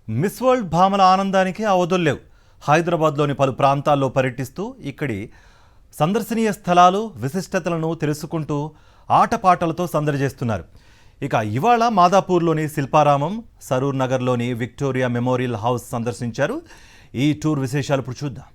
Miss world భామల ఆనందానికి అవధుల్లేవు. హైదరాబాద్లోని పలు ప్రాంతాల్లో పర్యటిస్తూ ఇక్కడి సందర్శనీయ స్థలాలు విశిష్టతలను తెలుసుకుంటూ ఆటపాటలతో సందడి చేస్తున్నారు. ఇక ఇవాళ మాదాపూర్లోని శిల్పారామం, సరూర్ నగర్లోని విక్టోరియా మెమోరియల్ హౌస్ సందర్శించారు. ఈ టూర్ విశేషాలు ఇప్పుడు చూద్దాం.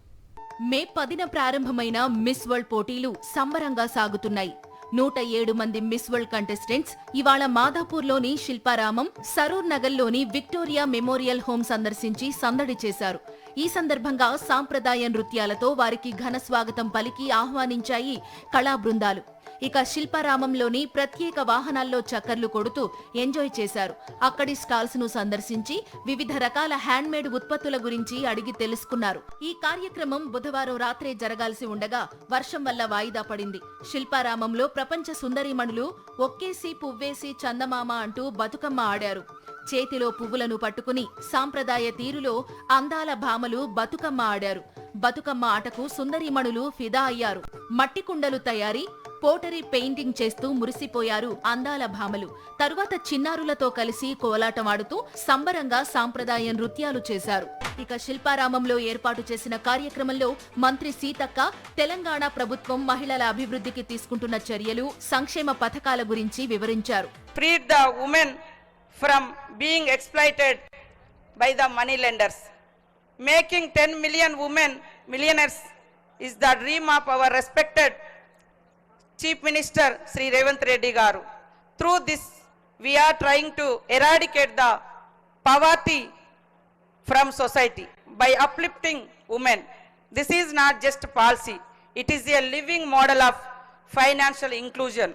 మే 10న ప్రారంభమైన మిస్ వరల్డ్ పోటీలు సంబరంగా సాగుతున్నాయి. 107 మంది మిస్ వరల్డ్ కంటెస్టెంట్స్ ఇవాళ మాదాపూర్లోని శిల్పారామం, సరూర్ నగర్లోని విక్టోరియా మెమోరియల్ హోమ్ సందర్శించి సందడి చేశారు. ఈ సందర్భంగా సాంప్రదాయ నృత్యాలతో వారికి ఘన స్వాగతం పలికి ఆహ్వానించాయి కళా బృందాలు. ఇక శిల్పారామంలోని ప్రత్యేక వాహనాల్లో చక్కర్లు కొడుతూ ఎంజాయ్ చేశారు. అక్కడి స్టాల్స్ ను సందర్శించి వివిధ రకాల హ్యాండ్మేడ్ ఉత్పత్తుల గురించి అడిగి తెలుసుకున్నారు. ఈ కార్యక్రమం బుధవారం రాత్రే జరగాల్సి ఉండగా వర్షం వల్ల వాయిదా పడింది. శిల్పారామంలో ప్రపంచ సుందరీమణులు ఒక్కేసి పువ్వేసి చందమామ అంటూ బతుకమ్మ ఆడారు. చేతిలో పువ్వులను పట్టుకుని సాంప్రదాయ తీరులో అందాల భామలు బతుకమ్మ ఆడారు. బతుకమ్మ ఆటకు సుందరీమణులు ఫిదా అయ్యారు. మట్టి కుండలు తయారీ, పోటరీ పెయింటింగ్ చేస్తూ మురిసిపోయారు అందాల భామలు. తరువాత చిన్నారులతో కలిసి కోలాటమాడుతూ సంబరంగా సాంప్రదాయ నృత్యాలు చేశారు. ఇక శిల్పారామంలో ఏర్పాటు చేసిన కార్యక్రమంలో మంత్రి సీతక్క తెలంగాణ ప్రభుత్వం మహిళల అభివృద్ధికి తీసుకుంటున్న చర్యలు, సంక్షేమ పథకాల గురించి వివరించారు. Freed the women from being exploited by the money lenders. Making 10 million women millionaires is the dream of our respected Chief Minister Sri Revanth Reddy Garu. Through this, we are trying to eradicate the poverty from society by uplifting women. This is not just policy, it is a living model of financial inclusion.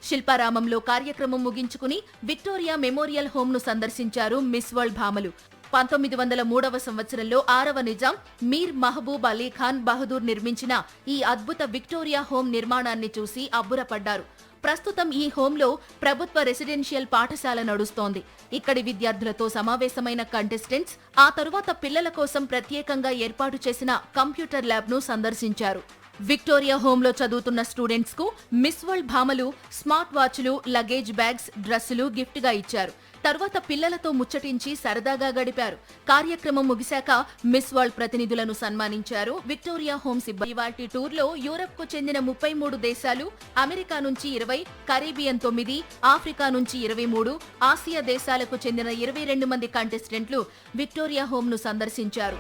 శిల్పారామంలో కార్యక్రమం ముగించుకుని Victoria memorial home ను సందర్శించారు miss world భామలు. 1903వ సంవత్సరంలో 6వ నిజాం మీర్ మహబూబ్ అలీ ఖాన్ బహదూర్ నిర్మించిన ఈ అద్భుత Victoria home నిర్మాణాన్ని చూసి అబ్బురపడ్డారు. ప్రస్తుతం ఈ హోంలో ప్రభుత్వ రెసిడెన్షియల్ పాఠశాల నడుస్తోంది. ఇక్కడి విద్యార్థులతో సమావేశమైన కంటెస్టెంట్స్ ఆ తరువాత పిల్లల కోసం ప్రత్యేకంగా ఏర్పాటు చేసిన కంప్యూటర్ ల్యాబ్ ను సందర్శించారు. విక్టోరియా హోంలో చదువుతున్న స్టూడెంట్స్ కు మిస్ వరల్డ్ భామలు స్మార్ట్ వాచ్లు, లగేజ్ బ్యాగ్స్, డ్రెస్సులు గిఫ్ట్ గా ఇచ్చారు. తరువాత పిల్లలతో ముచ్చటించి సరదాగా గడిపారు. కార్యక్రమం ముగిశాక మిస్ వరల్డ్ ప్రతినిధులను సన్మానించారు విక్టోరియా హోమ్ సిబ్బంది. ఇవాల్టి టూర్ లో యూరప్ కు చెందిన 33 దేశాలు, అమెరికా నుంచి 20, కరీబియన్ 9, ఆఫ్రికా నుంచి 23, ఆసియా దేశాలకు చెందిన 22 మంది కంటెస్టెంట్లు విక్టోరియా హోమ్ ను సందర్శించారు.